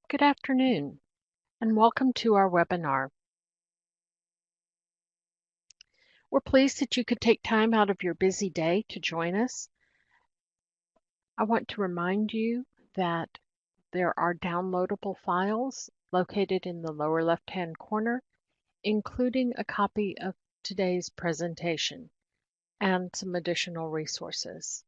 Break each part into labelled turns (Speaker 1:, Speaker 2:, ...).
Speaker 1: Good afternoon, and welcome to our webinar. We're pleased that you could take time out of your busy day to join us. I want to remind you that there are downloadable files located in the lower left-hand corner, including a copy of today's presentation and some additional resources.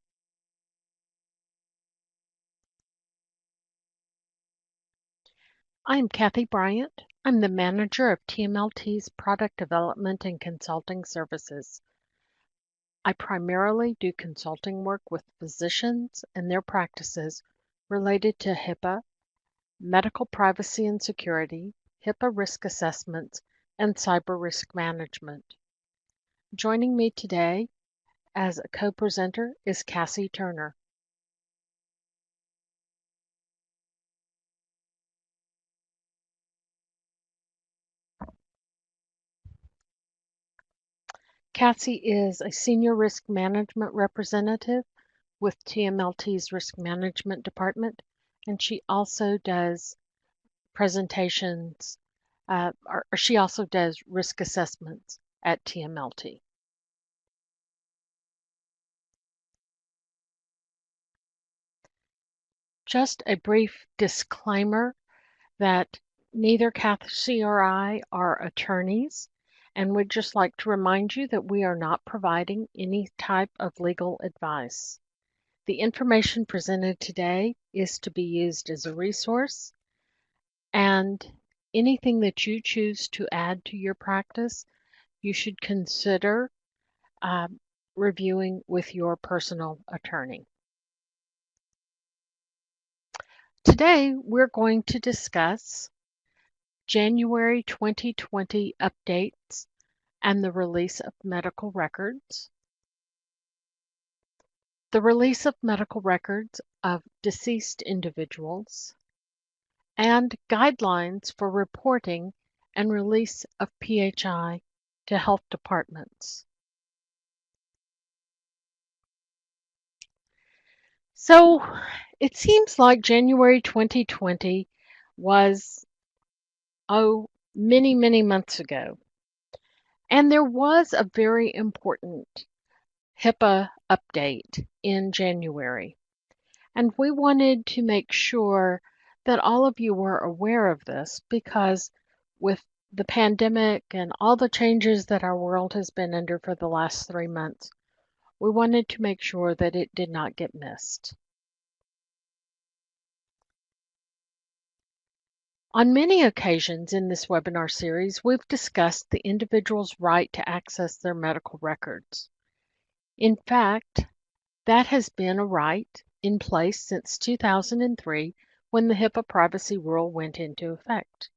Speaker 1: I'm Kathy Bryant. I'm the manager of TMLT's Product Development and Consulting Services. I primarily do consulting work with physicians and their practices related to HIPAA, medical privacy and security, HIPAA risk assessments, and cyber risk management. Joining me today as a co-presenter is Cassie Turner. Cassie is a senior risk management representative with TMLT's risk management department, and she also does presentations, or she also does risk assessments at TMLT. Just a brief disclaimer that neither Cassie or I are attorneys, and would just like to remind you that we are not providing any type of legal advice. The information presented today is to be used as a resource, and anything that you choose to add to your practice, you should consider reviewing with your personal attorney. Today, we're going to discuss January 2020 updates and the release of medical records, the release of medical records of deceased individuals, and guidelines for reporting and release of PHI to health departments. So it seems like January 2020 was, many, many months ago. And there was a very important HIPAA update in January. And we wanted to make sure that all of you were aware of this because with the pandemic and all the changes that our world has been under for the last 3 months, we wanted to make sure that it did not get missed. On many occasions in this webinar series, we've discussed the individual's right to access their medical records. In fact, that has been a right in place since 2003 when the HIPAA privacy rule went into effect.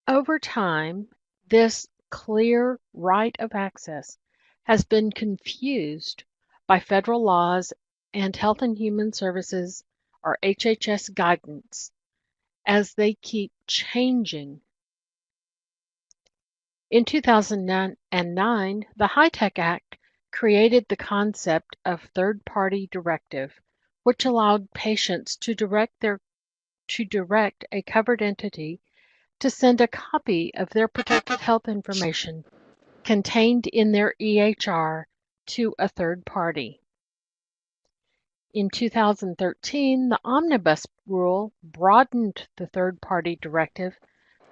Speaker 1: Over time, this clear right of access has been confused by federal laws and Health and Human Services, or HHS, guidance as they keep changing. In 2009, the HITECH Act created the concept of third-party directive, which allowed patients to direct a covered entity to send a copy of their protected health information contained in their EHR to a third party. In 2013, the Omnibus Rule broadened the third-party directive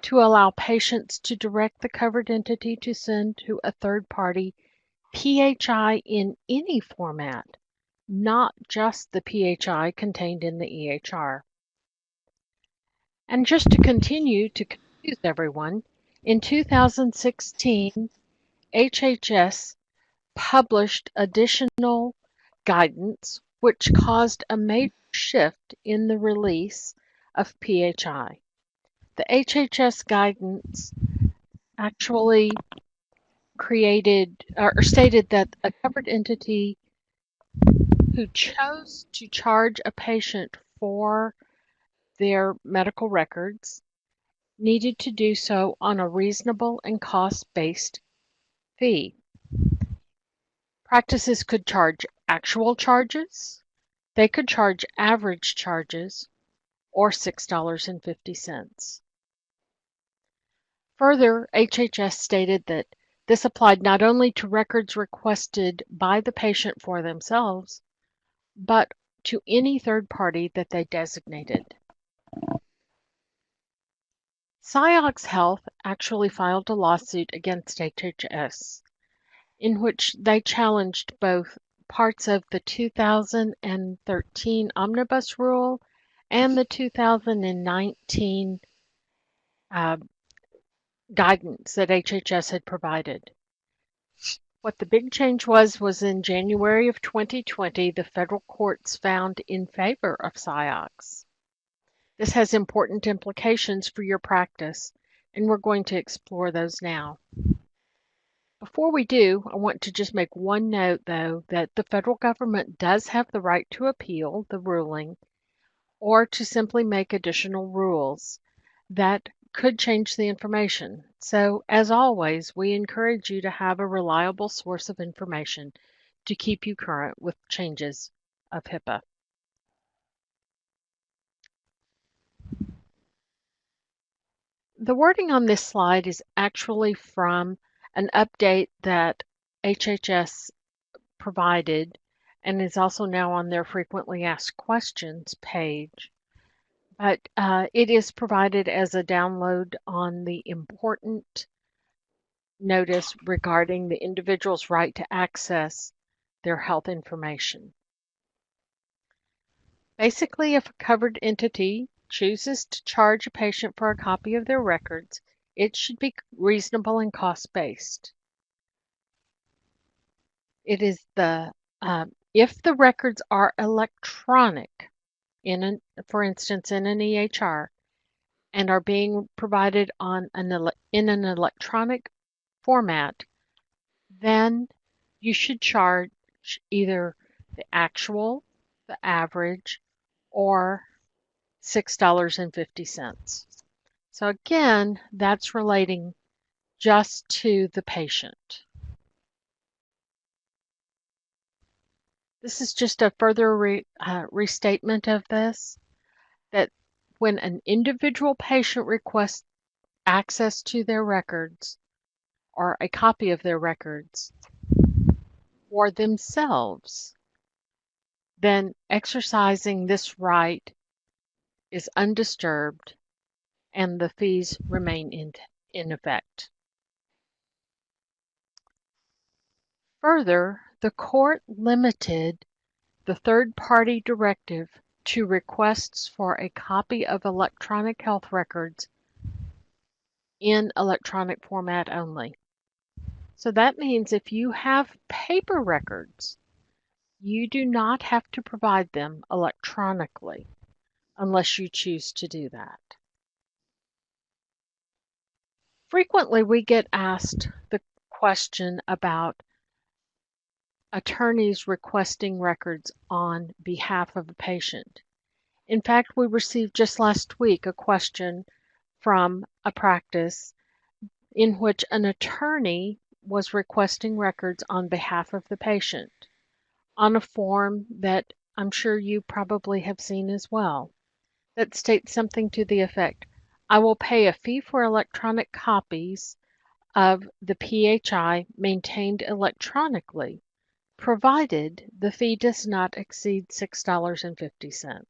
Speaker 1: to allow patients to direct the covered entity to send to a third party PHI in any format, not just the PHI contained in the EHR. And just to continue to confuse everyone, in 2016, HHS published additional guidance which caused a major shift in the release of PHI. The HHS guidance actually created or stated that a covered entity who chose to charge a patient for their medical records needed to do so on a reasonable and cost-based fee. Practices could charge actual charges, they could charge average charges, or $6.50. Further, HHS stated that this applied not only to records requested by the patient for themselves, but to any third party that they designated. Ciox Health actually filed a lawsuit against HHS, in which they challenged both parts of the 2013 Omnibus Rule and the 2019 guidance that HHS had provided. What the big change was in January of 2020, the federal courts found in favor of Ciox. This has important implications for your practice, and we're going to explore those now. Before we do, I want to just make one note, though, that the federal government does have the right to appeal the ruling or to simply make additional rules that could change the information. So, as always, we encourage you to have a reliable source of information to keep you current with changes of HIPAA. The wording on this slide is actually from an update that HHS provided and is also now on their frequently asked questions page. But it is provided as a download on the important notice regarding the individual's right to access their health information. Basically, if a covered entity chooses to charge a patient for a copy of their records, it should be reasonable and cost-based. It is if the records are electronic, for instance, in an EHR, and are being provided in an electronic format, then you should charge either the actual, the average, or $6.50. So again, that's relating just to the patient. This is just a further restatement of this, that when an individual patient requests access to their records or a copy of their records for themselves, then exercising this right is undisturbed and the fees remain in effect. Further, the court limited the third-party directive to requests for a copy of electronic health records in electronic format only. So that means if you have paper records, you do not have to provide them electronically unless you choose to do that. Frequently, we get asked the question about attorneys requesting records on behalf of a patient. In fact, we received just last week a question from a practice in which an attorney was requesting records on behalf of the patient on a form that I'm sure you probably have seen as well, that states something to the effect, I will pay a fee for electronic copies of the PHI maintained electronically, provided the fee does not exceed $6.50.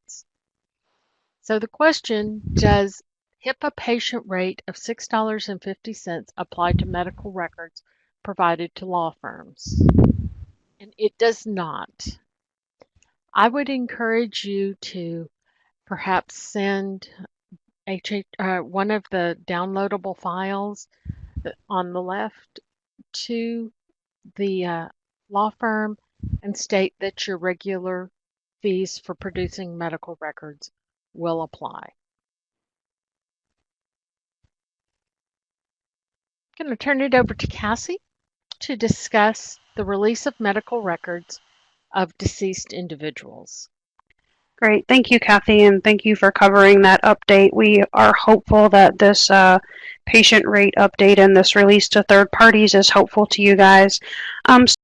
Speaker 1: So the question, does HIPAA patient rate of $6.50 apply to medical records provided to law firms? And it does not. I would encourage you to perhaps send one of the downloadable files on the left to the law firm and state that your regular fees for producing medical records will apply. I'm going to turn it over to Cassie to discuss the release of medical records of deceased individuals.
Speaker 2: Great. Thank you, Kathy, and thank you for covering that update. We are hopeful that this patient rate update and this release to third parties is helpful to you guys.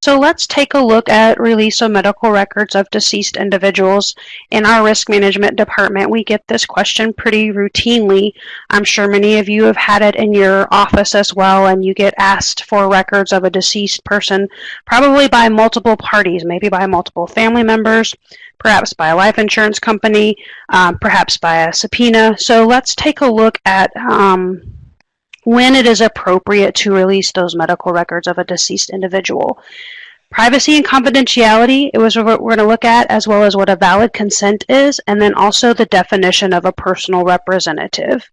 Speaker 2: So let's take a look at release of medical records of deceased individuals. In our risk management department, we get this question pretty routinely. I'm sure many of you have had it in your office as well, and you get asked for records of a deceased person, probably by multiple parties, maybe by multiple family members, perhaps by a life insurance company, perhaps by a subpoena. So let's take a look at when it is appropriate to release those medical records of a deceased individual. Privacy and confidentiality is what we're going to look at, as well as what a valid consent is, and then also the definition of a personal representative.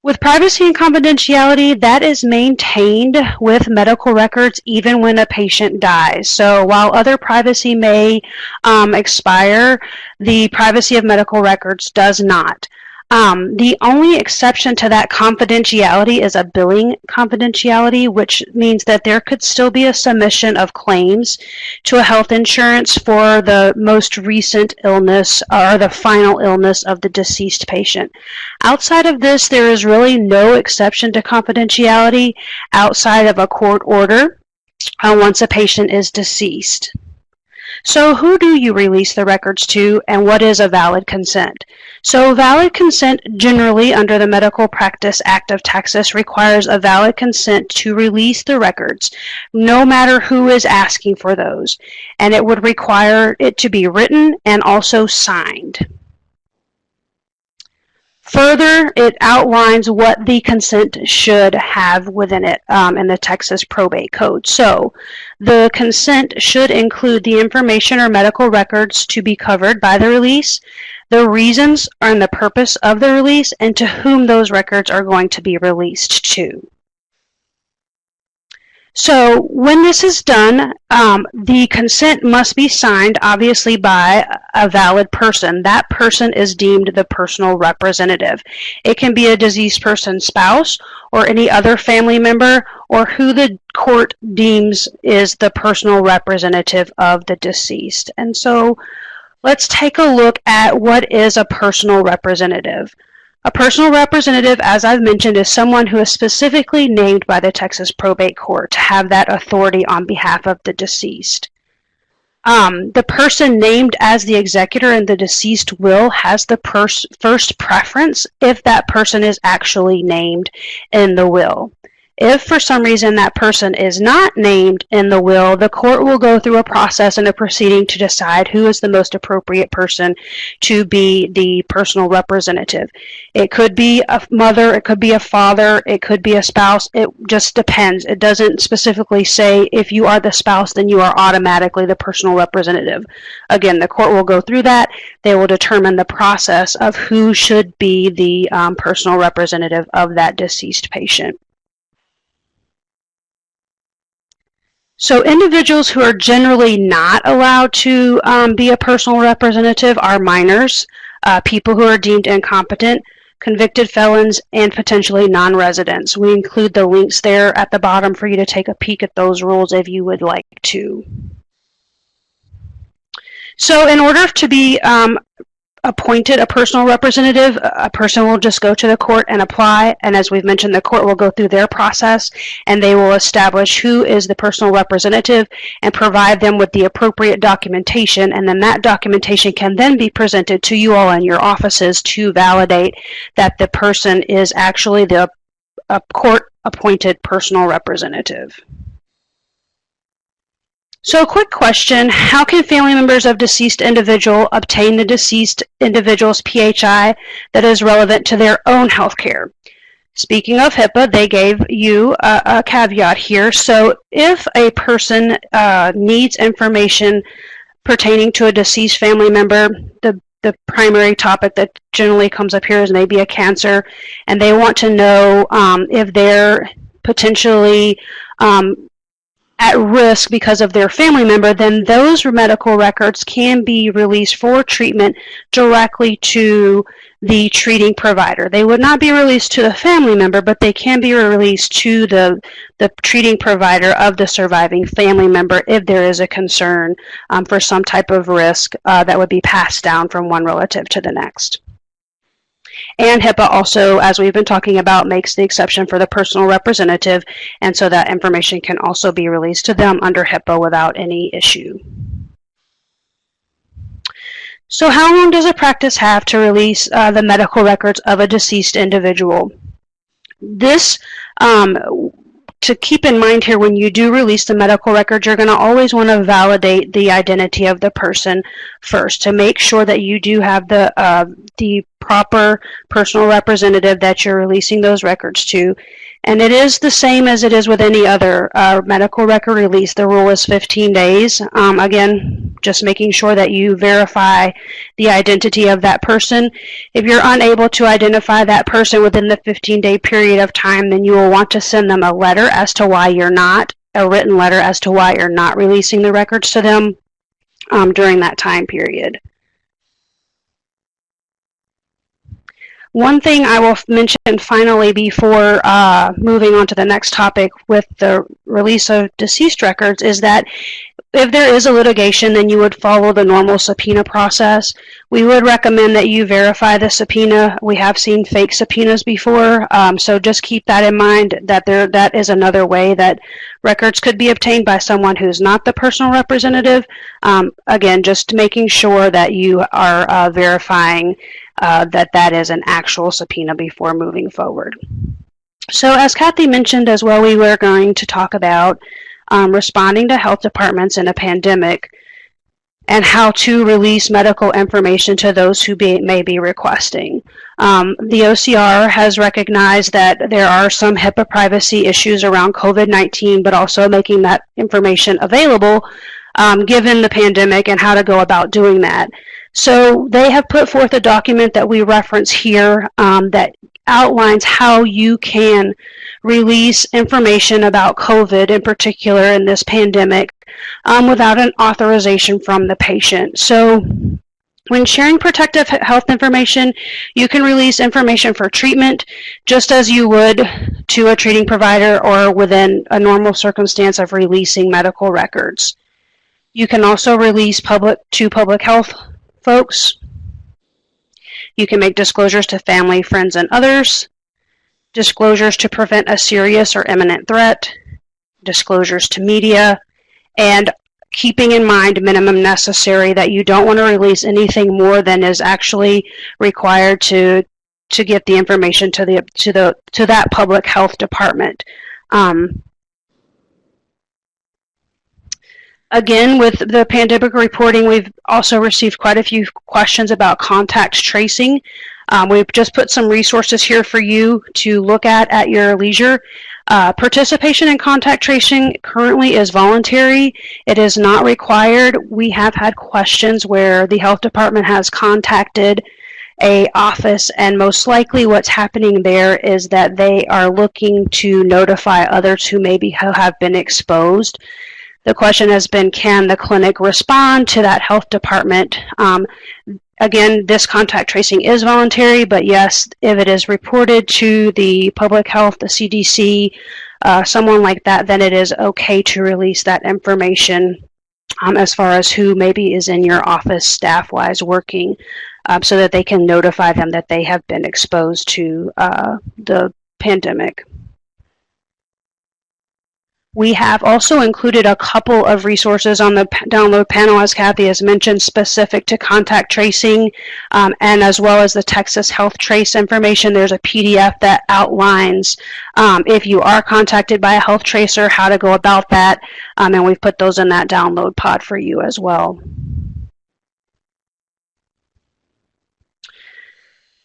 Speaker 2: With privacy and confidentiality, that is maintained with medical records even when a patient dies. So while other privacy may expire, the privacy of medical records does not. The only exception to that confidentiality is a billing confidentiality, which means that there could still be a submission of claims to a health insurance for the most recent illness or the final illness of the deceased patient. Outside of this, there is really no exception to confidentiality outside of a court order once a patient is deceased. So who do you release the records to, and what is a valid consent? So valid consent generally under the Medical Practice Act of Texas requires a valid consent to release the records, no matter who is asking for those. And it would require it to be written and also signed. Further, it outlines what the consent should have within it in the Texas Probate Code. So, the consent should include the information or medical records to be covered by the release, the reasons and the purpose of the release, and to whom those records are going to be released to. So when this is done, the consent must be signed, obviously, by a valid person. That person is deemed the personal representative. It can be a deceased person's spouse or any other family member or who the court deems is the personal representative of the deceased. And so let's take a look at what is a personal representative. A personal representative, as I've mentioned, is someone who is specifically named by the Texas Probate Court to have that authority on behalf of the deceased. The person named as the executor in the deceased will has the first preference if that person is actually named in the will. If for some reason that person is not named in the will, the court will go through a process and a proceeding to decide who is the most appropriate person to be the personal representative. It could be a mother, it could be a father, it could be a spouse. It just depends. It doesn't specifically say if you are the spouse, then you are automatically the personal representative. Again, the court will go through that. They will determine the process of who should be the personal representative of that deceased patient. So individuals who are generally not allowed to be a personal representative are minors, people who are deemed incompetent, convicted felons, and potentially non-residents. We include the links there at the bottom for you to take a peek at those rules if you would like to. So in order to be appointed a personal representative, a person will just go to the court and apply, and as we've mentioned, the court will go through their process and they will establish who is the personal representative and provide them with the appropriate documentation, and then that documentation can then be presented to you all in your offices to validate that the person is actually the court-appointed personal representative. So a quick question, how can family members of deceased individual obtain the deceased individual's PHI that is relevant to their own health care? Speaking of HIPAA, they gave you a caveat here. So if a person needs information pertaining to a deceased family member, the primary topic that generally comes up here is maybe a cancer, and they want to know if they're potentially at risk because of their family member, then those medical records can be released for treatment directly to the treating provider. They would not be released to the family member, but they can be released to the treating provider of the surviving family member if there is a concern for some type of risk that would be passed down from one relative to the next. And HIPAA also, as we've been talking about, makes the exception for the personal representative, and so that information can also be released to them under HIPAA without any issue. So how long does a practice have to release the medical records of a deceased individual? This, to keep in mind here, when you do release the medical records, you're going to always want to validate the identity of the person first to make sure that you do have the proper personal representative that you're releasing those records to. And it is the same as it is with any other medical record release. The rule is 15 days. Again, just making sure that you verify the identity of that person. If you're unable to identify that person within the 15-day period of time, then you will want to send them a letter as to why you're not, a written letter as to why you're not releasing the records to them during that time period. One thing I will mention finally before moving on to the next topic with the release of deceased records is that if there is a litigation, then you would follow the normal subpoena process. We would recommend that you verify the subpoena. We have seen fake subpoenas before, so just keep that in mind, that that is another way that records could be obtained by someone who's not the personal representative. Again, just making sure that you are verifying that is an actual subpoena before moving forward. So as Kathy mentioned as well, we were going to talk about responding to health departments in a pandemic and how to release medical information to those who may be requesting. The OCR has recognized that there are some HIPAA privacy issues around COVID-19, but also making that information available given the pandemic and how to go about doing that. So they have put forth a document that we reference here that outlines how you can release information about COVID in particular in this pandemic without an authorization from the patient. So when sharing protective health information, you can release information for treatment just as you would to a treating provider or within a normal circumstance of releasing medical records. You can also release to public health folks. You can make disclosures to family, friends, and others, disclosures to prevent a serious or imminent threat, disclosures to media, and keeping in mind minimum necessary, that you don't want to release anything more than is actually required to get the information to that public health department. Again, with the pandemic reporting, we've also received quite a few questions about contact tracing. We've just put some resources here for you to look at your leisure. Participation in contact tracing currently is voluntary. It is not required. We have had questions where the health department has contacted an office, and most likely what's happening there is that they are looking to notify others who maybe have been exposed. The question has been, can the clinic respond to that health department? Again, this contact tracing is voluntary, but yes, if it is reported to the public health, the CDC, someone like that, then it is okay to release that information as far as who maybe is in your office staff-wise working, so that they can notify them that they have been exposed to the pandemic. We have also included a couple of resources on the download panel, as Kathy has mentioned, specific to contact tracing, and as well as the Texas Health Trace information. There's a PDF that outlines if you are contacted by a health tracer, how to go about that, and we've put those in that download pod for you as well.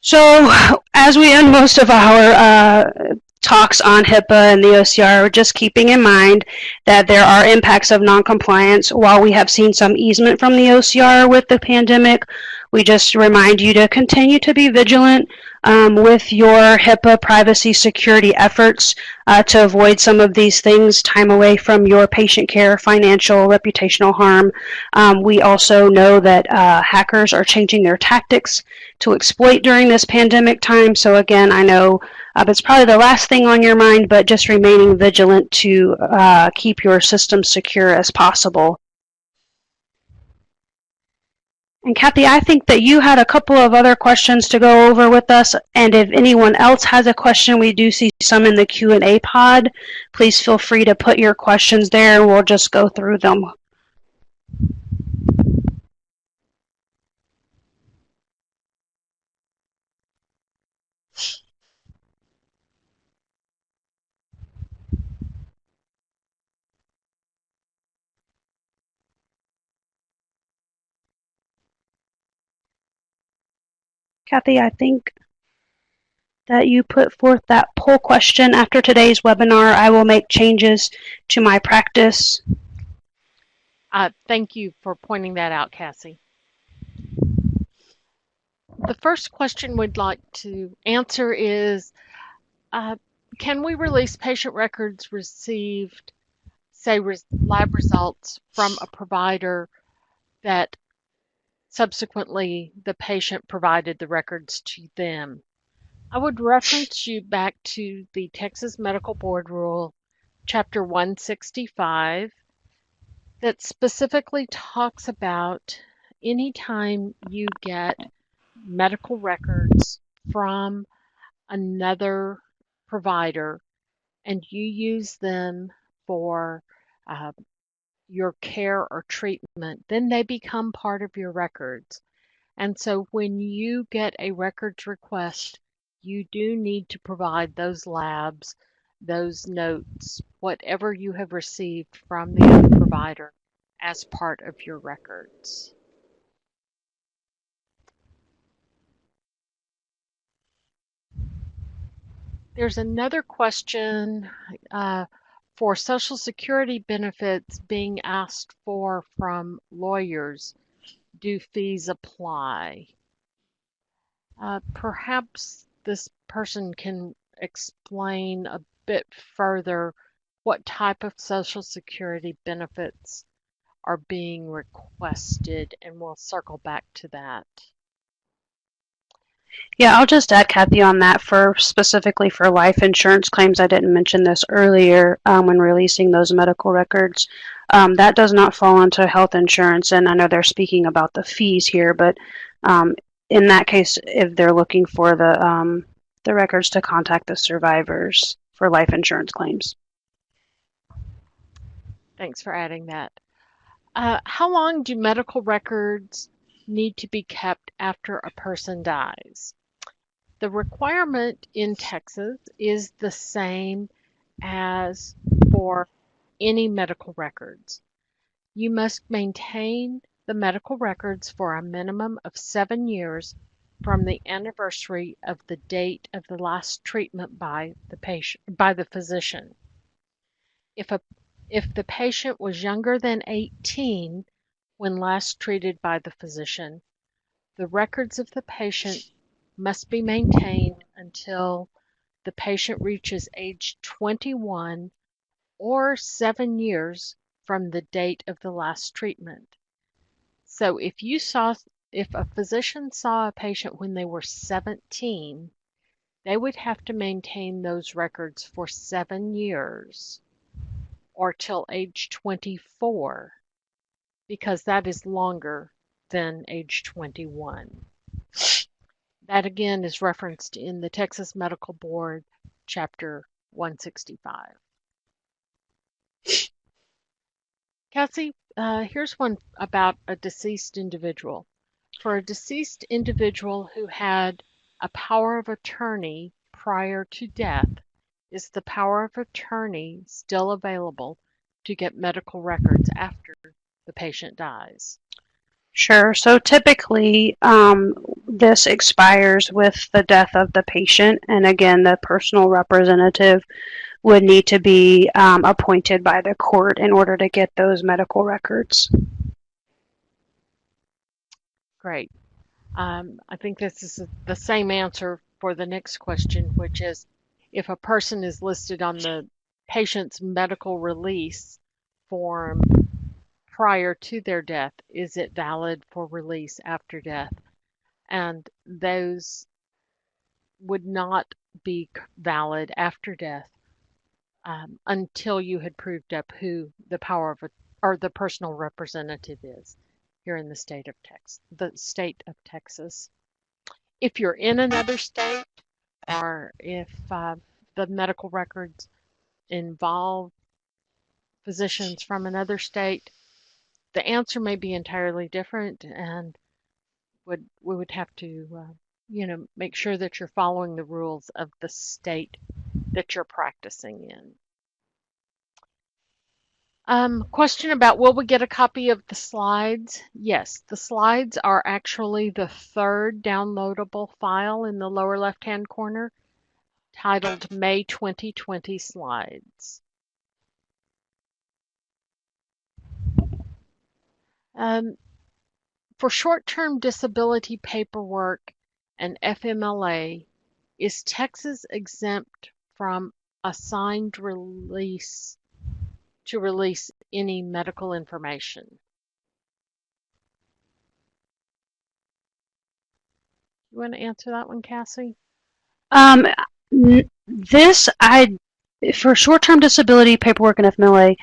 Speaker 2: So as we end most of our talks on HIPAA and the OCR, just keeping in mind that there are impacts of noncompliance. While we have seen some easement from the OCR with the pandemic, we just remind you to continue to be vigilant with your HIPAA privacy security efforts to avoid some of these things, time away from your patient care, financial, reputational harm. We also know that hackers are changing their tactics to exploit during this pandemic time. So again, I know it's probably the last thing on your mind, but just remaining vigilant to keep your system secure as possible. And Kathy, I think that you had a couple of other questions to go over with us, and if anyone else has a question, we do see some in the Q&A pod. Please feel free to put your questions there, and we'll just go through them. Kathy, I think that you put forth that poll question after today's webinar. I will make changes to my practice.
Speaker 1: Thank you for pointing that out, Cassie. The first question we'd like to answer is, can we release patient records received, say, lab results from a provider that subsequently the patient provided the records to them? I would reference you back to the Texas Medical Board Rule, Chapter 165, that specifically talks about anytime you get medical records from another provider and you use them for your care or treatment, then they become part of your records. And so when you get a records request, you do need to provide those labs, those notes, whatever you have received from the other provider as part of your records. There's another question for Social Security benefits being asked for from lawyers. Do fees apply? Perhaps this person can explain a bit further what type of Social Security benefits are being requested, and we'll circle back to that.
Speaker 2: Yeah, I'll just add, Kathy, on that for specifically for life insurance claims. I didn't mention this earlier when releasing those medical records. That does not fall into health insurance, and I know they're speaking about the fees here, but in that case, if they're looking for the records to contact the survivors for life insurance claims.
Speaker 1: Thanks for adding that. How long do medical records need to be kept after a person dies? The requirement in Texas is the same as for any medical records. You must maintain the medical records for a minimum of 7 years from the anniversary of the date of the last treatment by the physician. If the patient was younger than 18 when last treated by the physician, the records of the patient must be maintained until the patient reaches age 21 or 7 years from the date of the last treatment. So if a physician saw a patient when they were 17, they would have to maintain those records for 7 years or till age 24, because that is longer than age 21. That again is referenced in the Texas Medical Board, Chapter 165. Cassie, here's one about a deceased individual. For a deceased individual who had a power of attorney prior to death, is the power of attorney still available to get medical records after the patient dies?
Speaker 2: Sure. So typically, this expires with the death of the patient, and again, the personal representative would need to be appointed by the court in order to get those medical records.
Speaker 1: Great. I think this is the same answer for the next question, which is if a person is listed on the patient's medical release form prior to their death, is it valid for release after death? And those would not be valid after death until you had proved up who the power of or the personal representative is. here in the state of Texas. If you're in another state, or if the medical records involve physicians from another state, the answer may be entirely different, and we would have to, make sure that you're following the rules of the state that you're practicing in. Question about will we get a copy of the slides? Yes, the slides are actually the third downloadable file in the lower left-hand corner, titled May 2020 Slides. For short-term disability paperwork and FMLA, is Texas exempt from assigned release to release any medical information? You want to answer that one, Cassie?
Speaker 2: For short-term disability paperwork and FMLA,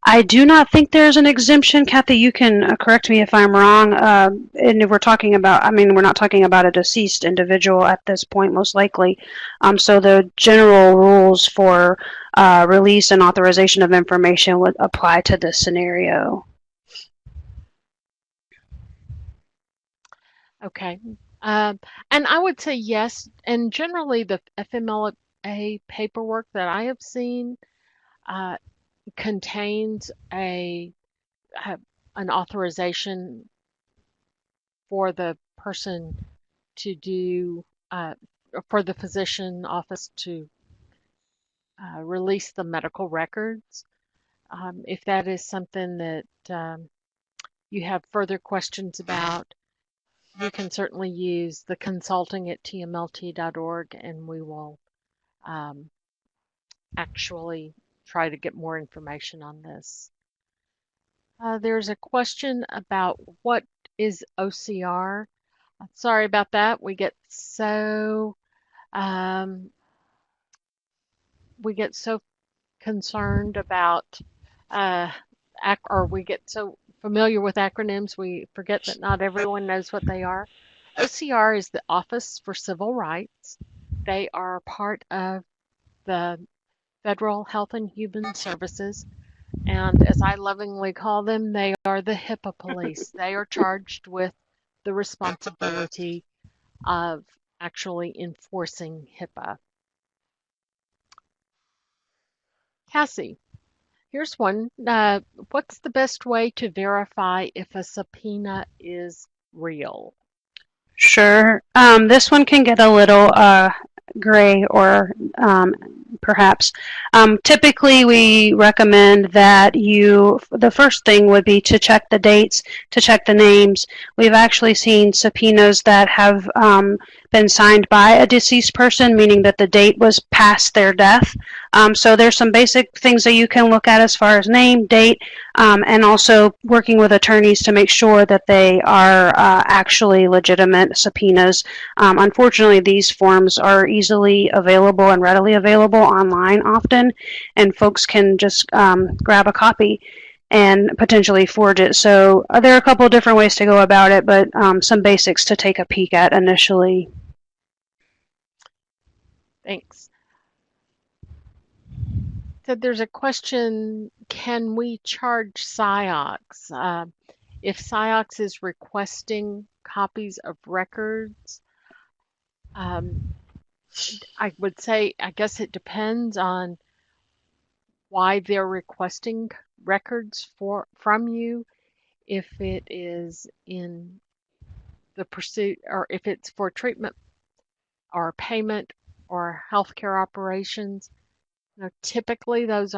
Speaker 2: I do not think there's an exemption. Kathy, you can correct me if I'm wrong. And if we're talking about, we're not talking about a deceased individual at this point, most likely. So the general rules for release and authorization of information would apply to this scenario.
Speaker 1: Okay. And I would say yes. And generally, the FMLA paperwork that I have seen contains an authorization for the person to do, for the physician office to release the medical records. If that is something that you have further questions about, you can certainly use the consulting@tmlt.org, and we will actually try to get more information on this. There's a question about what is OCR. Sorry about that. We get so concerned about or we get so familiar with acronyms, we forget that not everyone knows what they are. OCR is the Office for Civil Rights. They are part of the Federal Health and Human Services, and as I lovingly call them, they are the HIPAA police. They are charged with the responsibility of actually enforcing HIPAA. Cassie, here's one. What's the best way to verify if a subpoena is real?
Speaker 2: Sure. This one can get a little gray, or perhaps. Typically, we recommend that the first thing would be to check the dates, to check the names. We've actually seen subpoenas that have been signed by a deceased person, meaning that the date was past their death. So there's some basic things that you can look at as far as name, date, and also working with attorneys to make sure that they are actually legitimate subpoenas. Unfortunately, these forms are easily available and readily available online often, and folks can just grab a copy and potentially forge it. So there are a couple of different ways to go about it, but some basics to take a peek at initially.
Speaker 1: Thanks. So there's a question, can we charge SIOCS? If SIOCS is requesting copies of records, I would say, I guess it depends on why they're requesting records from you. If it is in the pursuit, or if it's for treatment or payment or healthcare operations, typically there's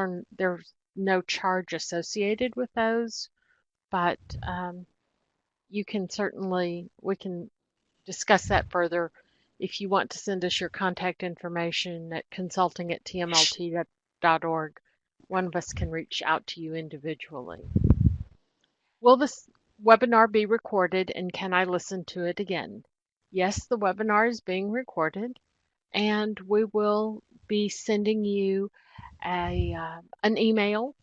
Speaker 1: no charge associated with those, but we can discuss that further. If you want to send us your contact information at consulting@tmlt.org, one of us can reach out to you individually. Will this webinar be recorded, and can I listen to it again? Yes, the webinar is being recorded, and we will be sending you an email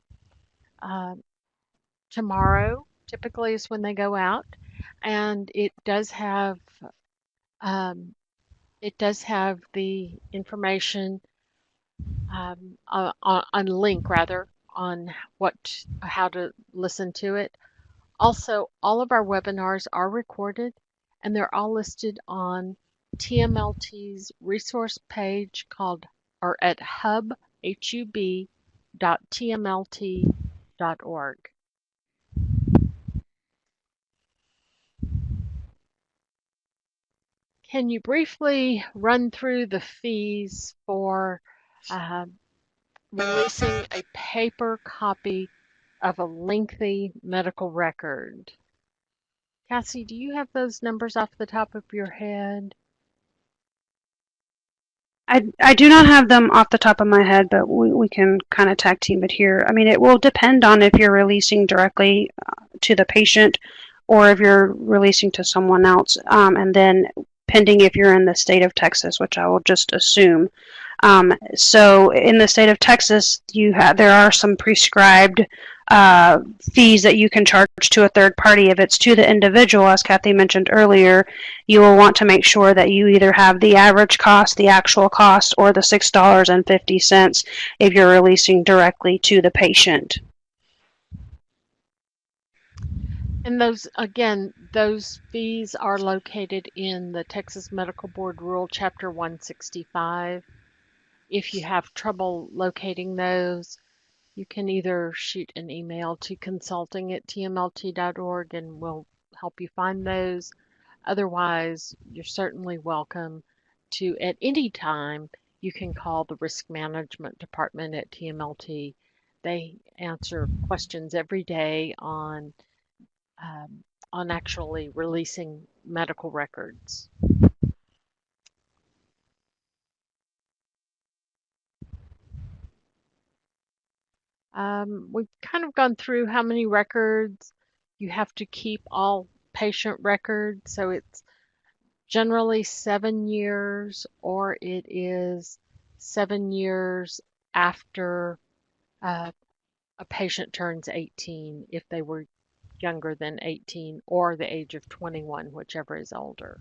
Speaker 1: tomorrow typically is when they go out, and um, it does have the information on link rather on how to listen to it. Also, all of our webinars are recorded and they're all listed on TMLT's resource page called or at hub.tmlt.org. Can you briefly run through the fees for uh, releasing a paper copy of a lengthy medical record? Cassie, do you have those numbers off the top of your head?
Speaker 2: I do not have them off the top of my head, but we can kind of tag team it here. I mean, it will depend on if you're releasing directly to the patient or if you're releasing to someone else, and then pending if you're in the state of Texas, which I will just assume. So in the state of Texas, there are some prescribed fees that you can charge to a third party. If it's to the individual, as Kathy mentioned earlier, you will want to make sure that you either have the average cost, the actual cost, or the $6.50 if you're releasing directly to the patient.
Speaker 1: And those fees are located in the Texas Medical Board Rule Chapter 165. If you have trouble locating those, you can either shoot an email to consulting@tmlt.org and we'll help you find those. Otherwise, you're certainly welcome to, at any time, you can call the Risk Management Department at TMLT. They answer questions every day on actually releasing medical records. We've kind of gone through how many records you have to keep, all patient records. So it's generally 7 years, or it is 7 years after a patient turns 18 if they were younger than 18, or the age of 21, whichever is older.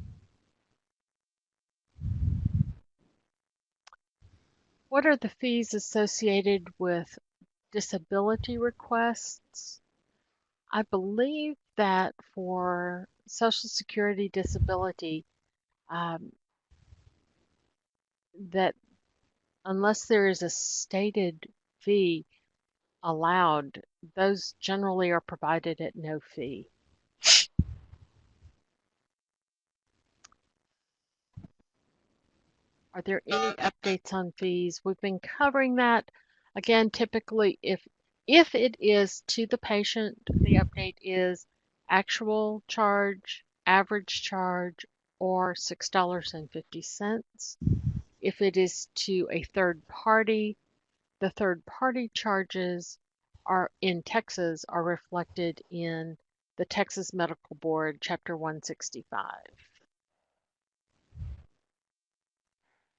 Speaker 1: What are the fees associated with disability requests? I believe that for Social Security disability, that unless there is a stated fee allowed, those generally are provided at no fee. Are there any updates on fees? We've been covering that. Again, typically, if it is to the patient, the update is actual charge, average charge, or $6.50. If it is to a third party, the third party charges are in Texas are reflected in the Texas Medical Board, Chapter 165.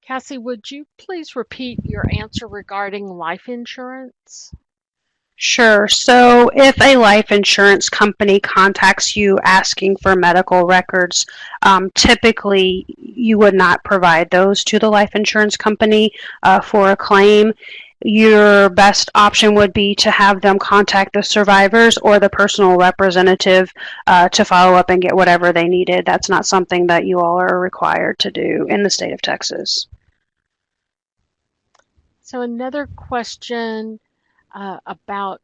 Speaker 1: Cassie, would you please repeat your answer regarding life insurance?
Speaker 2: Sure. So if a life insurance company contacts you asking for medical records, typically you would not provide those to the life insurance company for a claim. Your best option would be to have them contact the survivors or the personal representative to follow up and get whatever they needed. That's not something that you all are required to do in the state of Texas.
Speaker 1: So another question about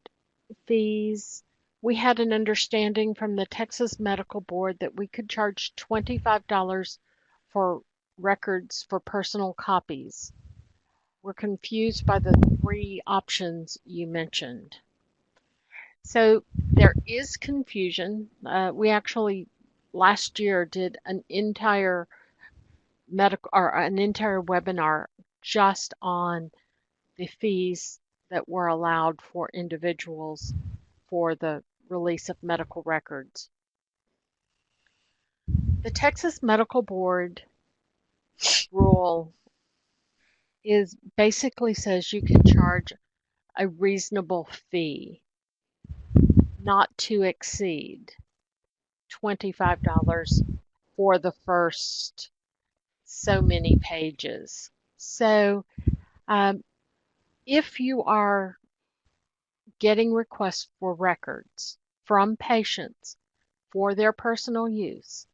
Speaker 1: fees. We had an understanding from the Texas Medical Board that we could charge $25 for records for personal copies. We're confused by the 3 options you mentioned. So there is confusion. We actually last year did an entire webinar just on the fees that were allowed for individuals for the release of medical records. The Texas Medical Board rule basically says you can charge a reasonable fee. not to exceed $25 for the first so many pages. So if you are getting requests for records from patients for their personal use,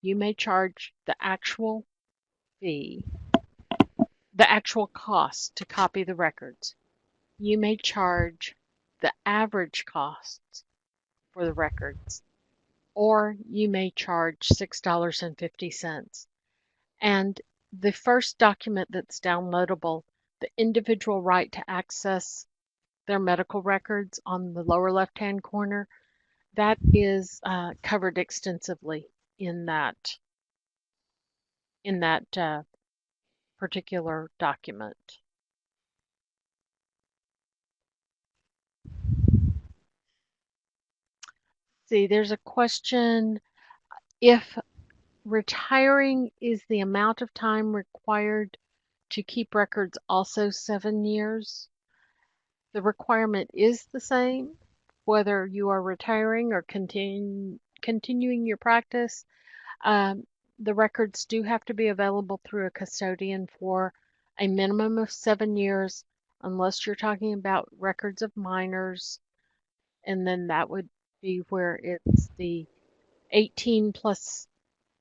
Speaker 1: you may charge the actual fee, the actual cost to copy the records. You may charge the average costs for the records, or you may charge $6.50. And the first document that's downloadable, the individual right to access their medical records on the lower left-hand corner, that is covered extensively in that particular document. See, there's a question, if retiring is the amount of time required to keep records also 7 years. The requirement is the same, whether you are retiring or continuing your practice. The records do have to be available through a custodian for a minimum of 7 years, unless you're talking about records of minors, and then that would be where it's the 18 plus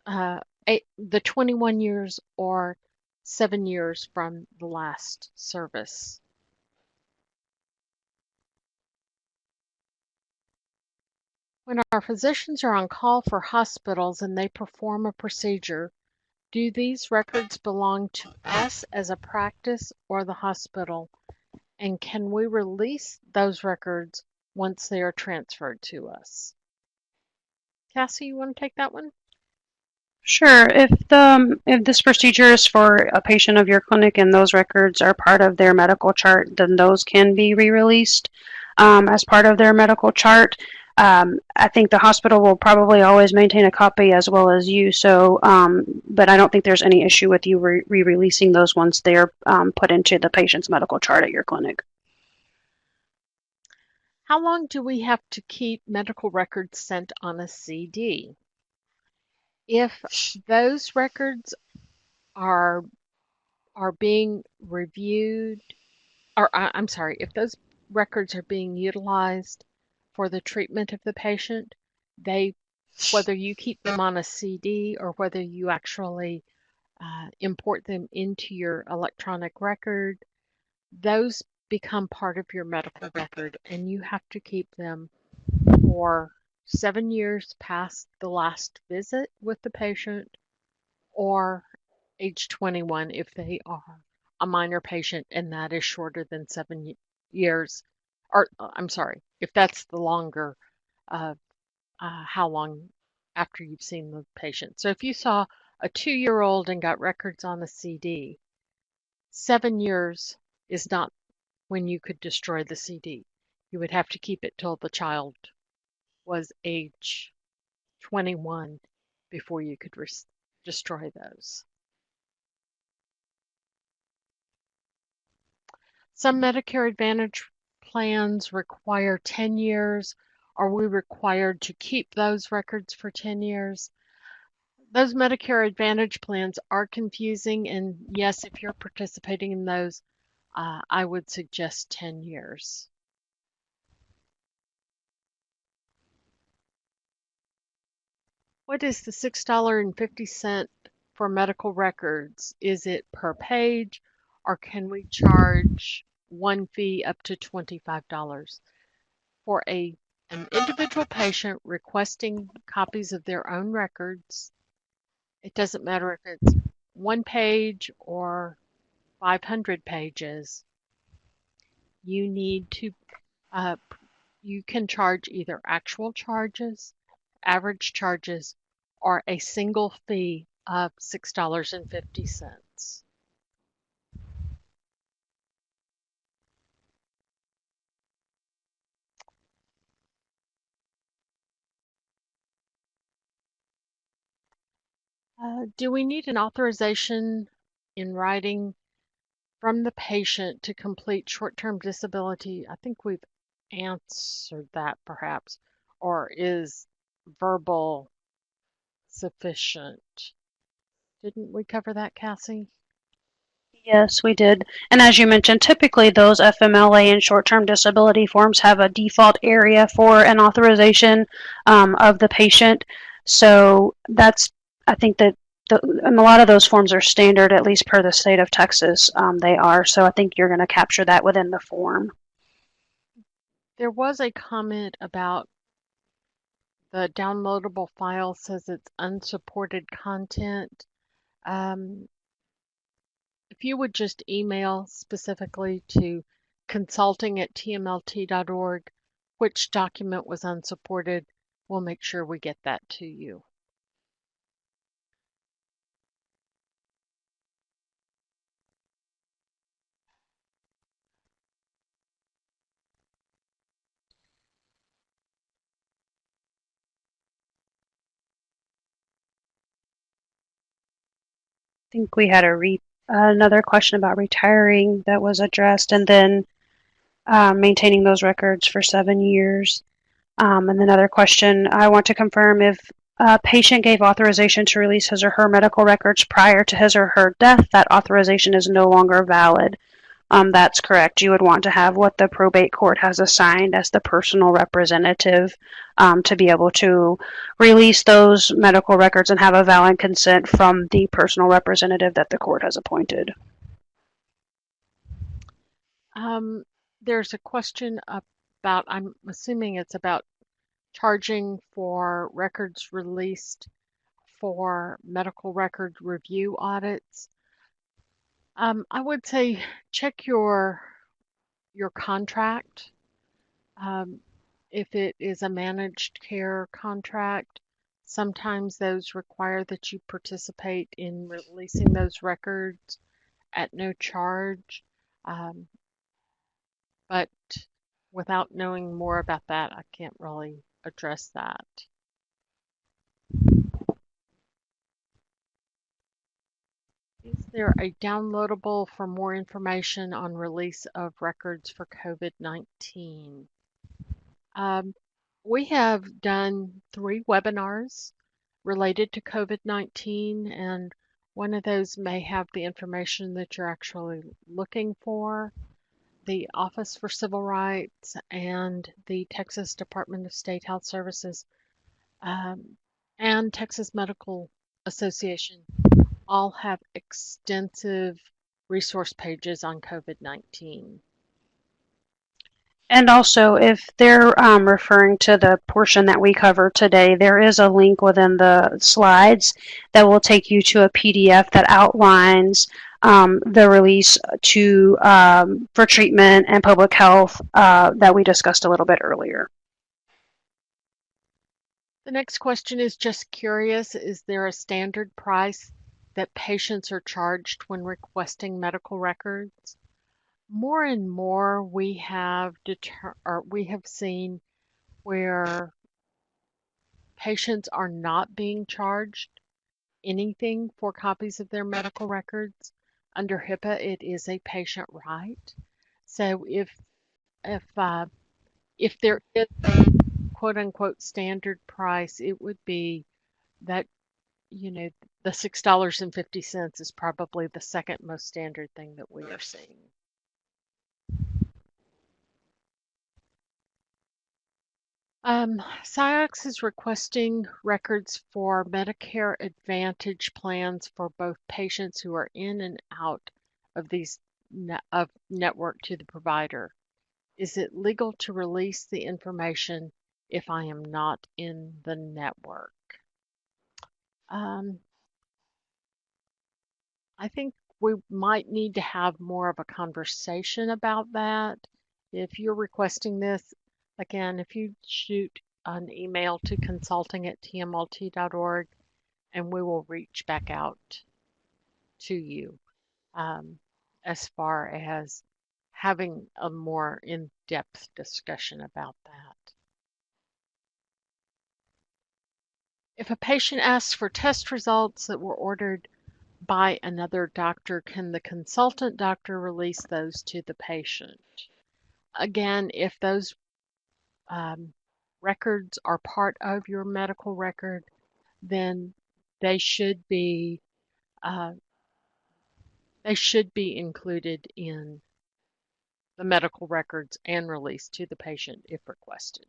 Speaker 1: the 21 years or 7 years from the last service. When our physicians are on call for hospitals and they perform a procedure, do these records belong to us as a practice or the hospital? And can we release those records once they are transferred to us? Cassie, you want to take that one?
Speaker 2: Sure. If this procedure is for a patient of your clinic and those records are part of their medical chart, then those can be re-released as part of their medical chart. I think the hospital will probably always maintain a copy as well as you. So, but I don't think there's any issue with you re-releasing those once they're put into the patient's medical chart at your clinic.
Speaker 1: How long do we have to keep medical records sent on a CD? If those records are being reviewed, or I'm sorry, if those records are being utilized for the treatment of the patient, whether you keep them on a CD or whether you actually import them into your electronic record, those become part of your medical record, and you have to keep them for 7 years past the last visit with the patient, or age 21 if they are a minor patient and that is shorter than 7 years. Or I'm sorry, if that's the longer, how long after you've seen the patient. So if you saw a 2-year-old and got records on a CD, 7 years is not when you could destroy the CD. You would have to keep it till the child was age 21 before you could destroy those. Some Medicare Advantage plans require 10 years. Are we required to keep those records for 10 years? Those Medicare Advantage plans are confusing, and yes, if you're participating in those, I would suggest 10 years. What is the $6.50 for medical records? Is it per page, or can we charge one fee up to $25? For an individual patient requesting copies of their own records, it doesn't matter if it's 1 page or 500 pages, you need to, you can charge either actual charges, average charges, or a single fee of $6.50. Do we need an authorization in writing from the patient to complete short-term disability? I think we've answered that perhaps. or is verbal sufficient? Didn't we cover that, Cassie?
Speaker 2: Yes, we did. And as you mentioned, typically those FMLA and short-term disability forms have a default area for an authorization of the patient. So that's, I think that and a lot of those forms are standard, at least per the state of Texas, they are. So I think you're going to capture that within the form.
Speaker 1: There was a comment about the downloadable file says it's unsupported content. If you would just email specifically to consulting@tmlt.org which document was unsupported, we'll make sure we get that to you.
Speaker 2: I think we had another question about retiring that was addressed, and then maintaining those records for 7 years. And another question, I want to confirm if a patient gave authorization to release his or her medical records prior to his or her death, that authorization is no longer valid. That's correct. You would want to have what the probate court has assigned as the personal representative to be able to release those medical records and have a valid consent from the personal representative that the court has appointed.
Speaker 1: There's a question about, I'm assuming it's about charging for records released for medical record review audits. I would say check your contract. If it is a managed care contract, sometimes those require that you participate in releasing those records at no charge. But without knowing more about that, I can't really address that. Is there a downloadable for more information on release of records for COVID-19? We have done 3 webinars related to COVID-19, and one of those may have the information that you're actually looking for. The Office for Civil Rights and the Texas Department of State Health Services and Texas Medical Association all have extensive resource pages on COVID-19.
Speaker 2: And also, if they're referring to the portion that we covered today, there is a link within the slides that will take you to a PDF that outlines the release for treatment and public health that we discussed a little bit earlier.
Speaker 1: The next question is just curious, is there a standard price that patients are charged when requesting medical records? More and more we have seen where patients are not being charged anything for copies of their medical records. Under HIPAA, it is a patient right. So if there is a quote unquote standard price, it would be that, the $6.50 is probably the second most standard thing that we are seeing. SCIOX is requesting records for Medicare Advantage plans for both patients who are in and out of these network to the provider. Is it legal to release the information if I am not in the network? I think we might need to have more of a conversation about that. If you're requesting this, again, if you shoot an email to consulting@tmlt.org, and we will reach back out to you as far as having a more in-depth discussion about that. If a patient asks for test results that were ordered by another doctor, can the consultant doctor release those to the patient? Again, if those records are part of your medical record, then they should be uh, included in the medical records and released to the patient if requested.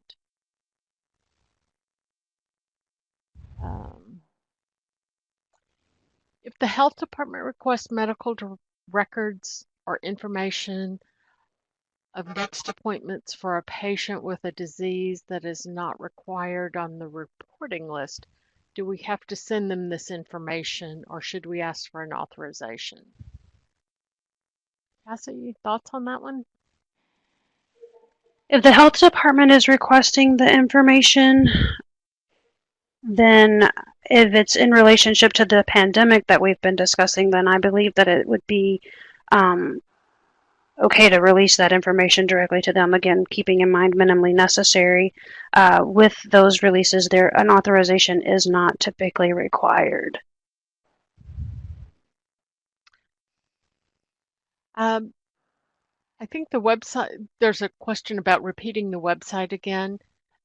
Speaker 1: If the health department requests medical records or information of next appointments for a patient with a disease that is not required on the reporting list, do we have to send them this information or should we ask for an authorization? Cassie, thoughts on that one?
Speaker 2: If the health department is requesting the information, then if it's in relationship to the pandemic that we've been discussing, then I believe that it would be okay to release that information directly to them. Again, keeping in mind minimally necessary. With those releases, an authorization is not typically required.
Speaker 1: I think the website, there's a question about repeating the website again.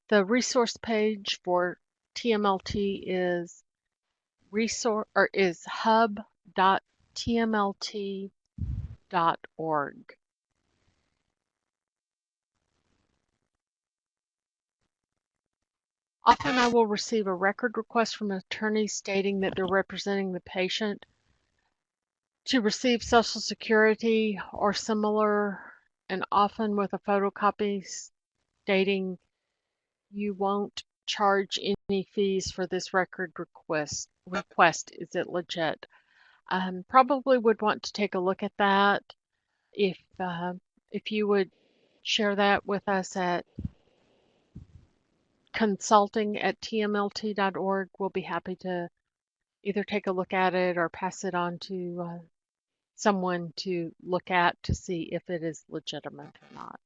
Speaker 1: The resource page for TMLT is hub.tmlt.org. Often I will receive a record request from attorneys stating that they're representing the patient to receive Social Security or similar, and often with a photocopy stating you won't charge any fees for this record request. Is it legit? Probably would want to take a look at that. If you would share that with us at consulting@tmlt.org, we'll be happy to either take a look at it or pass it on to someone to look at to see if it is legitimate or not.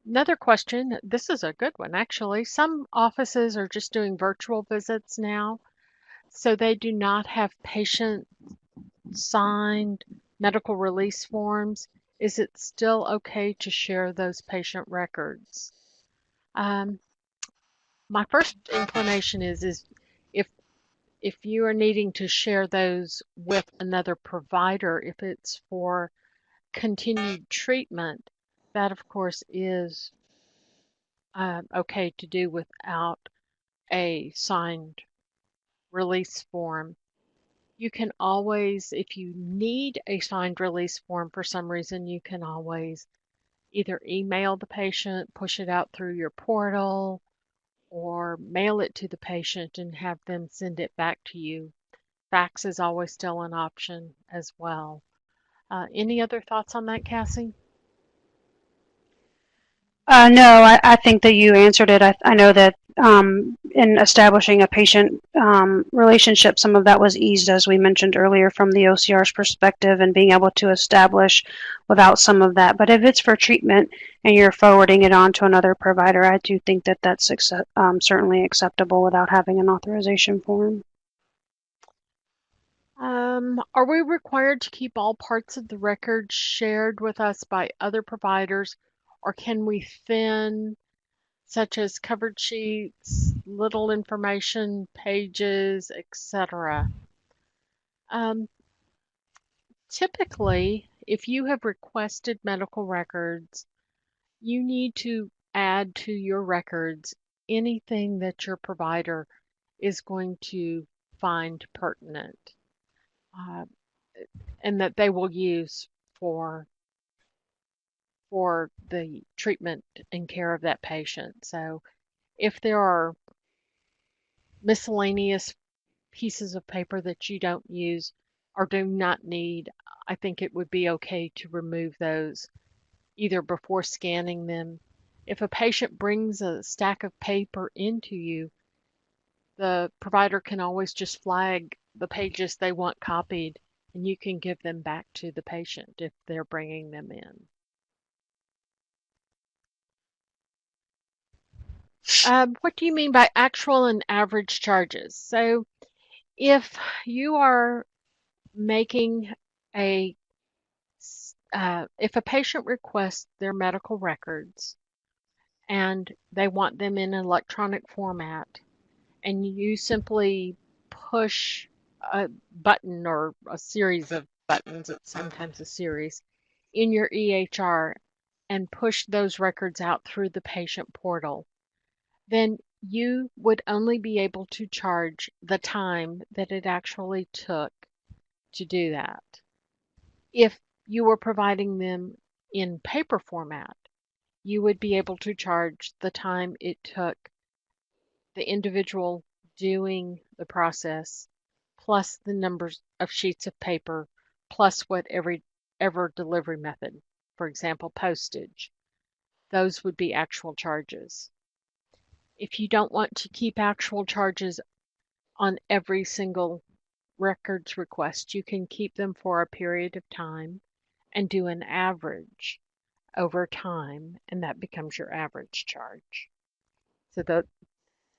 Speaker 1: Another question, this is a good one actually. Some offices are just doing virtual visits now, so they do not have patient signed medical release forms. Is it still okay to share those patient records? My first inclination is if you are needing to share those with another provider, if it's for continued treatment, that of course is okay to do without a signed release form. You can always, if you need a signed release form for some reason, you can always either email the patient, push it out through your portal, or mail it to the patient and have them send it back to you. Fax is always still an option as well. Any other thoughts on that, Cassie?
Speaker 2: No, I think that you answered it. I know that in establishing a patient relationship, some of that was eased, as we mentioned earlier, from the OCR's perspective and being able to establish without some of that. But if it's for treatment and you're forwarding it on to another provider, I do think that that's certainly acceptable without having an authorization form.
Speaker 1: Are we required to keep all parts of the record shared with us by other providers, or can we thin, such as covered sheets, little information pages, etc.? Typically, if you have requested medical records, you need to add to your records anything that your provider is going to find pertinent and that they will use for the treatment and care of that patient. So if there are miscellaneous pieces of paper that you don't use or do not need, I think it would be okay to remove those either before scanning them. If a patient brings a stack of paper into you, the provider can always just flag the pages they want copied and you can give them back to the patient if they're bringing them in. What do you mean by actual and average charges? So if you are making a if a patient requests their medical records and they want them in an electronic format, and you simply push a button or a series of buttons, it's sometimes a series, in your EHR and push those records out through the patient portal, then you would only be able to charge the time that it actually took to do that. If you were providing them in paper format, you would be able to charge the time it took the individual doing the process, plus the numbers of sheets of paper, plus whatever delivery method, for example, postage. Those would be actual charges. If you don't want to keep actual charges on every single records request, you can keep them for a period of time and do an average over time, and that becomes your average charge. So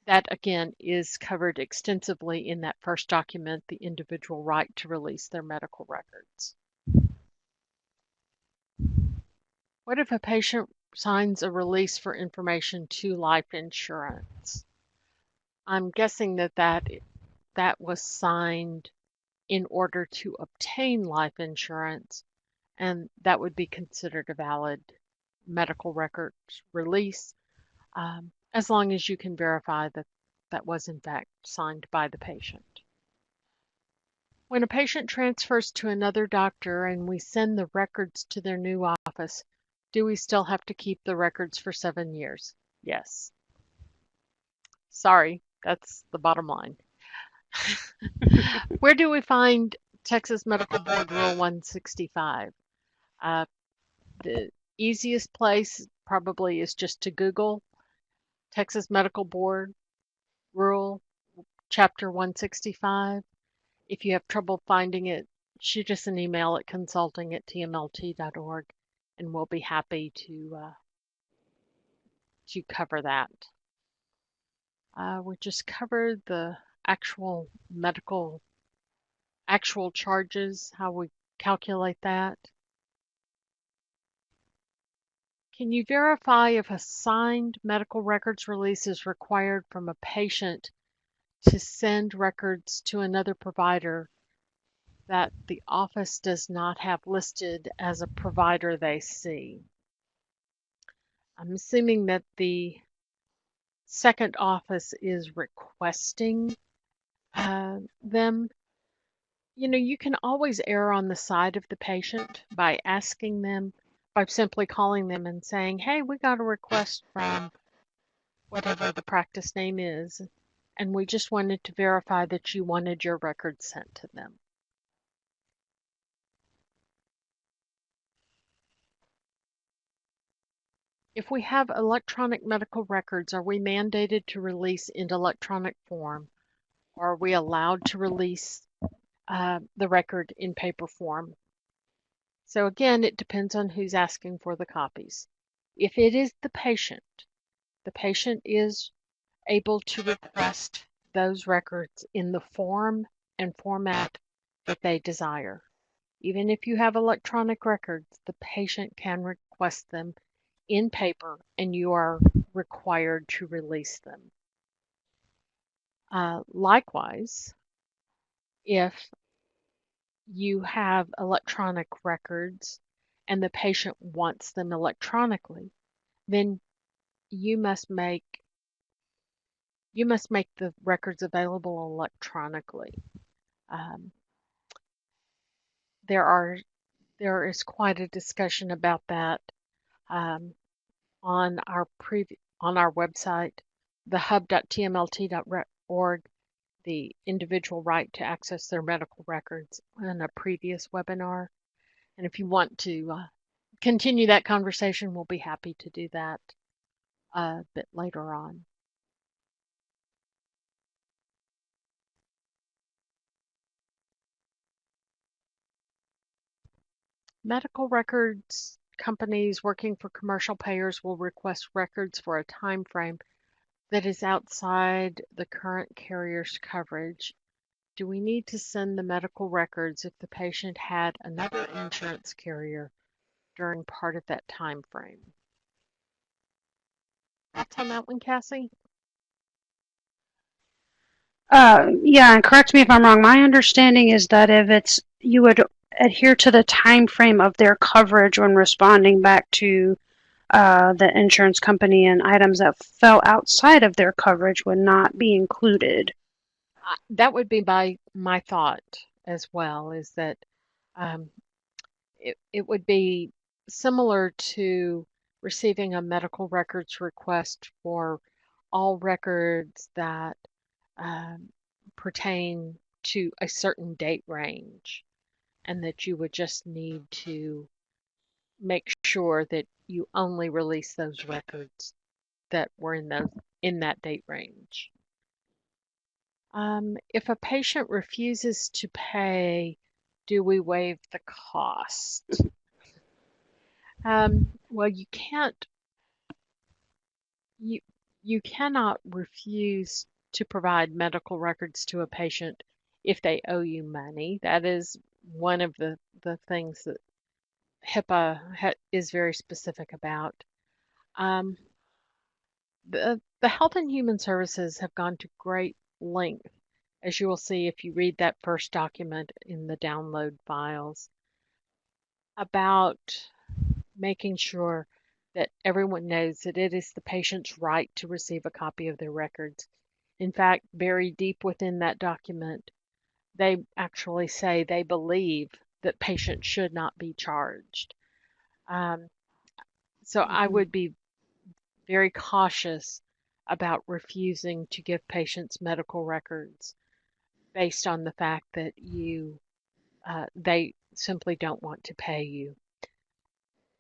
Speaker 1: that again is covered extensively in that first document, the individual right to release their medical records. What if a patient signs a release for information to life insurance? I'm guessing that was signed in order to obtain life insurance, and that would be considered a valid medical records release, as long as you can verify that that was in fact signed by the patient. When a patient transfers to another doctor and we send the records to their new office, do we still have to keep the records for 7 years? Yes. Sorry, that's the bottom line. Where do we find Texas Medical Board Rule 165? The easiest place probably is just to Google Texas Medical Board Rule Chapter 165. If you have trouble finding it, shoot us an email at consulting@tmlt.org, and we'll be happy to cover that. We just covered the actual charges, how we calculate that. Can you verify if a signed medical records release is required from a patient to send records to another provider that the office does not have listed as a provider they see? I'm assuming that the second office is requesting them. You can always err on the side of the patient by asking them, by simply calling them and saying, hey, we got a request from whatever the practice name is, and we just wanted to verify that you wanted your records sent to them. If we have electronic medical records, are we mandated to release in electronic form, or are we allowed to release the record in paper form? So again, it depends on who's asking for the copies. If it is the patient is able to request those records in the form and format that they desire. Even if you have electronic records, the patient can request them in paper, and you are required to release them. Likewise, if you have electronic records and the patient wants them electronically, then you must make the records available electronically. There is quite a discussion about that on our website, thehub.tmlt.org, the individual right to access their medical records, in a previous webinar. And if you want to continue that conversation, we'll be happy to do that a bit later on. Medical records companies working for commercial payers will request records for a time frame that is outside the current carrier's coverage. Do we need to send the medical records if the patient had another insurance carrier during part of that time frame. Thoughts on that one, Cassie?
Speaker 2: Yeah, and correct me if I'm wrong. My understanding is that if it's you would adhere to the time frame of their coverage when responding back to the insurance company, and items that fell outside of their coverage would not be included.
Speaker 1: That would be my thought as well, is that um, it would be similar to receiving a medical records request for all records that um, pertain to a certain date range, and that you would just need to make sure that you only release those records that were in that date range. If a patient refuses to pay, do we waive the cost? Well, you you cannot refuse to provide medical records to a patient if they owe you money. That is one of the things that HIPAA is very specific about. Um, the Health and Human Services have gone to great length, as you will see if you read that first document in the download files, about making sure that everyone knows that it is the patient's right to receive a copy of their records. In fact, buried deep within that document, they actually say they believe that patients should not be charged. Um, so I would be very cautious about refusing to give patients medical records based on the fact that they simply don't want to pay you,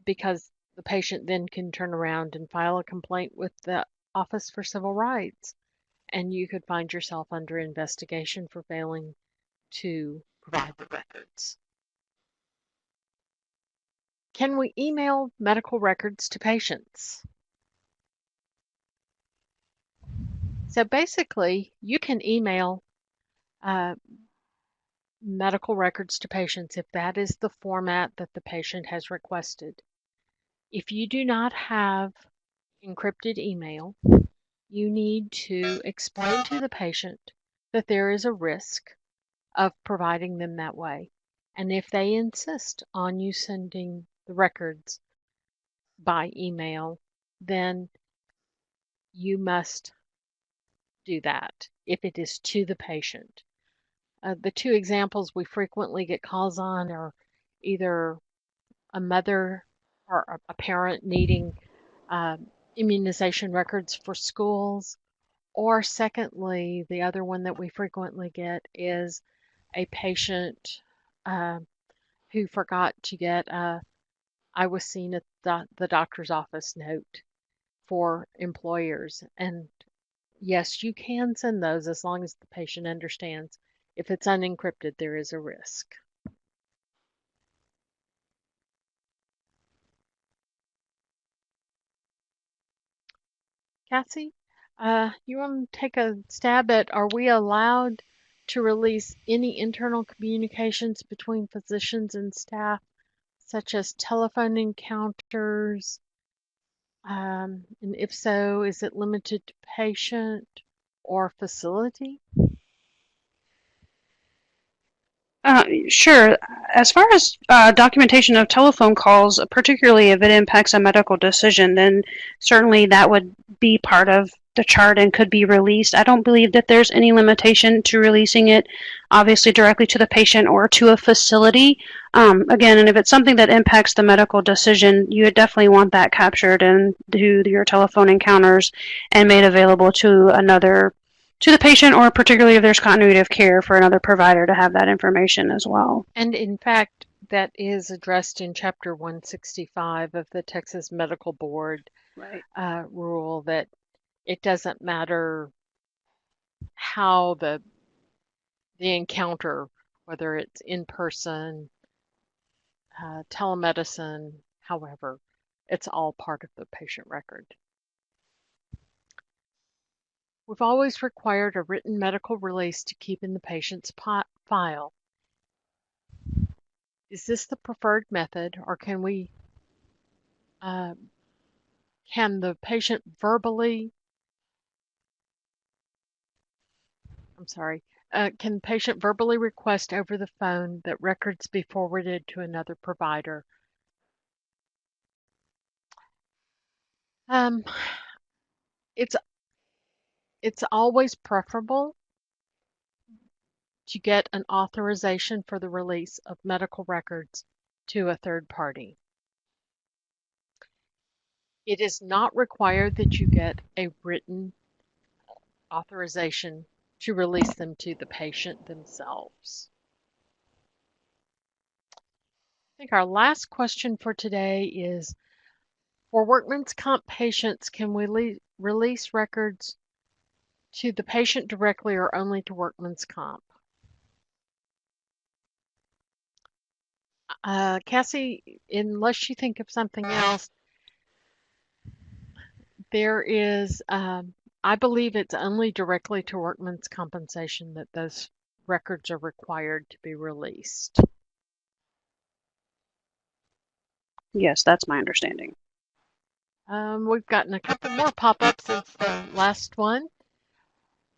Speaker 1: because the patient then can turn around and file a complaint with the Office for Civil Rights, and you could find yourself under investigation for failing to provide the records. Can we email medical records to patients? So basically, you can email uh, medical records to patients if that is the format that the patient has requested. If you do not have encrypted email, you need to explain to the patient that there is a risk of providing them that way. And if they insist on you sending the records by email, then you must do that if it is to the patient. The two examples we frequently get calls on are either a mother or a parent needing immunization records for schools, or secondly, the other one that we frequently get is a patient uh, who forgot to get a "I was seen at the doctor's office" note for employers. And yes, you can send those as long as the patient understands if it's unencrypted, there is a risk. Cassie, you want to take a stab at, are we allowed to release any internal communications between physicians and staff, such as telephone encounters? And if so, is it limited to patient or facility?
Speaker 2: Sure. As far as documentation of telephone calls, particularly if it impacts a medical decision, then certainly that would be part of the chart and could be released. I don't believe that there's any limitation to releasing it, obviously directly to the patient or to a facility. Again, and if it's something that impacts the medical decision, you would definitely want that captured and do your telephone encounters and made available to the patient, or particularly if there's continuity of care for another provider to have that information as well.
Speaker 1: And in fact, that is addressed in Chapter 165 of the Texas Medical Board
Speaker 2: Right.
Speaker 1: Rule, that it doesn't matter how the encounter, whether it's in person, telemedicine, however, it's all part of the patient record. We've always required a written medical release to keep in the patient's file. Is this the preferred method, or can we can the patient verbally, can the patient verbally request over the phone that records be forwarded to another provider? Um, it's it's always preferable to get an authorization for the release of medical records to a third party. It is not required that you get a written authorization to release them to the patient themselves. I think our last question for today is, for workman's comp patients, can we release records to the patient directly or only to workman's comp? Cassie, unless you think of something else, there is, I believe it's only directly to workman's compensation that those records are required to be released.
Speaker 2: Yes, that's my understanding.
Speaker 1: We've gotten a couple more pop-ups since the last one.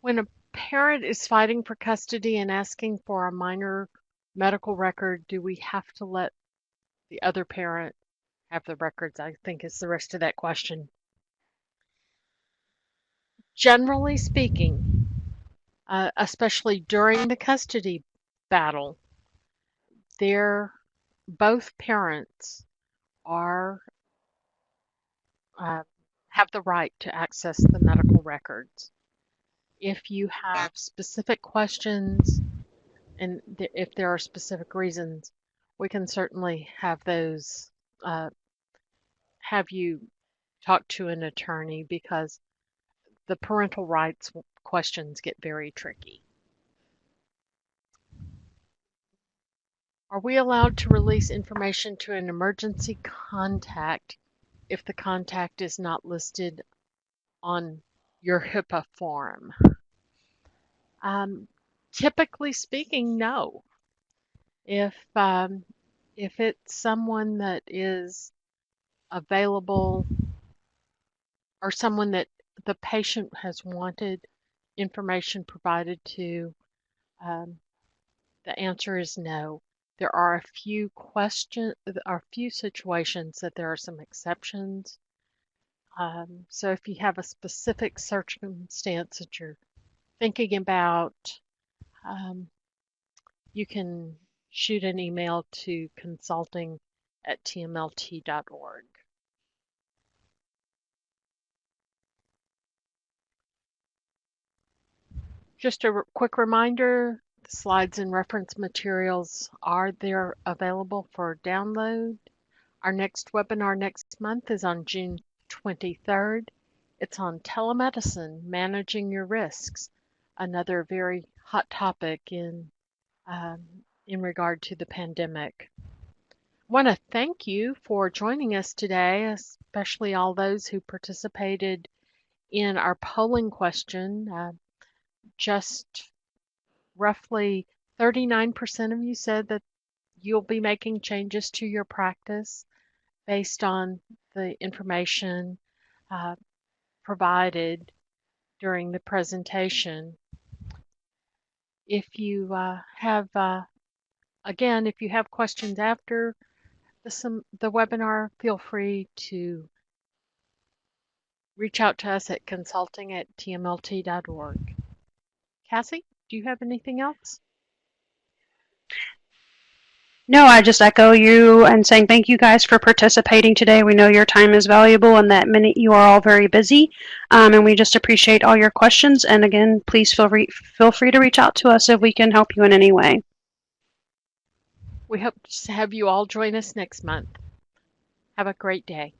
Speaker 1: When a parent is fighting for custody and asking for a minor medical record, do we have to let the other parent have the records? I think is the rest of that question. Generally speaking, especially during the custody battle, both parents are have the right to access the medical records. If you have specific questions and if there are specific reasons, we can certainly have those have you talk to an attorney, because the parental rights questions get very tricky. Are we allowed to release information to an emergency contact if the contact is not listed on your HIPAA form? Typically speaking, no. If it's someone that is available or someone that the patient has wanted information provided to, the answer is no. There are a few situations that there are some exceptions. So if you have a specific circumstance that you're thinking about, you can shoot an email to consulting@tmlt.org. Just a quick reminder, the slides and reference materials are there available for download. Our next webinar next month is on June 23rd. It's on telemedicine, managing your risks, another very hot topic in regard to the pandemic. I want to thank you for joining us today, especially all those who participated in our polling question. Just roughly 39% of you said that you'll be making changes to your practice based on the information provided during the presentation. If you again, if you have questions after the webinar, feel free to reach out to us at consulting@tmlt.org. Cassie, do you have anything else?
Speaker 2: No, I just echo you and saying thank you guys for participating today. We know your time is valuable and that you are all very busy, and we just appreciate all your questions. And again, please feel free to reach out to us if we can help you in any way.
Speaker 1: We hope to have you all join us next month. Have a great day.